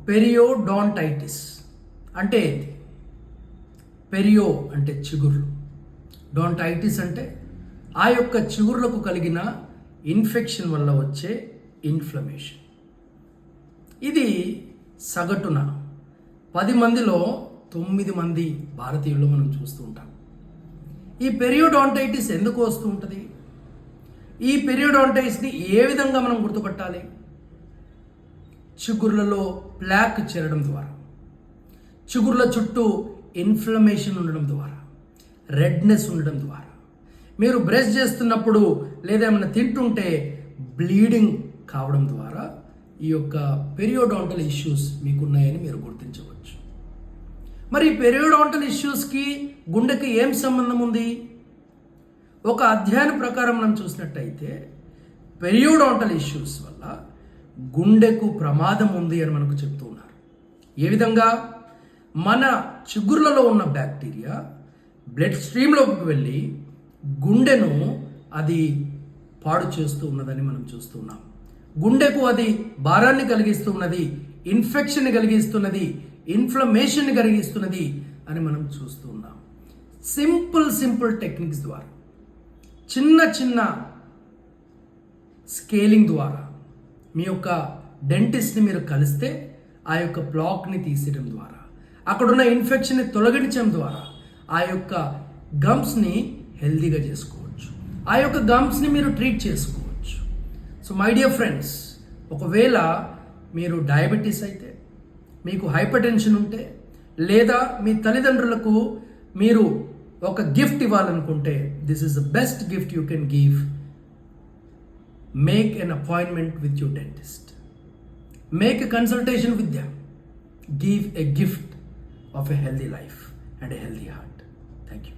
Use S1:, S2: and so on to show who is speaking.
S1: Periodontitis అంటే ఏంటి? పెరియో అంటే చిగుర్లు, డాంటైటిస్ అంటే ఆ యొక్క చిగుర్లకు కలిగిన ఇన్ఫెక్షన్ వల్ల వచ్చే ఇన్ఫ్లమేషన్. ఇది సగటున 10 మందిలో 9 మంది భారతీయుల్లో మనం చూస్తూ ఉంటాం. ఈ పెరియోడాంటైటిస్ ఎందుకు వస్తూ ఉంటుంది? ఈ పెరియోడాంటైటిస్ని ఏ విధంగా మనం గుర్తుపట్టాలి? చిగుర్లలో ప్లాక్ చేరడం ద్వారా, చిగుర్ల చుట్టూ ఇన్ఫ్లమేషన్ ఉండడం ద్వారా, రెడ్నెస్ ఉండడం ద్వారా, మీరు బ్రష్ చేస్తున్నప్పుడు లేదా ఏమైనా తింటుంటే బ్లీడింగ్ కావడం ద్వారా ఈ యొక్క పెరియోడాంటల్ ఇష్యూస్ మీకున్నాయని మీరు గుర్తించవచ్చు. మరి పెరియోడాంటల్ ఇష్యూస్కి గుండెకి ఏం సంబంధం ఉంది? ఒక అధ్యయనం ప్రకారం మనం చూసినట్టయితే పెరియోడాంటల్ ఇష్యూస్ వల్ల గుండెకు ప్రమాదం ఉంది అని మనకు చెప్తూ ఉన్నారు. ఏ విధంగా? మన చిగుర్లలో ఉన్న బ్యాక్టీరియా బ్లడ్ స్ట్రీమ్లోకి వెళ్ళి గుండెను అది పాడు చేస్తూ ఉన్నదని మనం చూస్తున్నాం. గుండెకు అది భారాన్ని కలిగిస్తూ ఉన్నది, ఇన్ఫెక్షన్ని కలిగిస్తున్నది, ఇన్ఫ్లమేషన్ని కలిగిస్తున్నది అని మనం చూస్తూ ఉన్నాం. సింపుల్ టెక్నిక్స్ ద్వారా, చిన్న స్కేలింగ్ ద్వారా, మీ యొక్క డెంటిస్ట్ని మీరు కలిస్తే ఆ యొక్క బ్లాక్ని తీసేయడం ద్వారా, అక్కడున్న ఇన్ఫెక్షన్ని తొలగించడం ద్వారా ఆ యొక్క గమ్స్ని హెల్దీగా చేసుకోవచ్చు. ఆ యొక్క గమ్స్ని మీరు ట్రీట్ చేసుకోవచ్చు. సో మై డియర్ ఫ్రెండ్స్, ఒకవేళ మీరు డయాబెటీస్ అయితే, మీకు హైపర్ టెన్షన్ ఉంటే, లేదా మీ తల్లిదండ్రులకు మీరు ఒక గిఫ్ట్ ఇవ్వాలనుకుంటే, this is the best gift you can give. Make an appointment with your dentist. Make a consultation with them. Give a gift of a healthy life and a healthy heart. Thank you.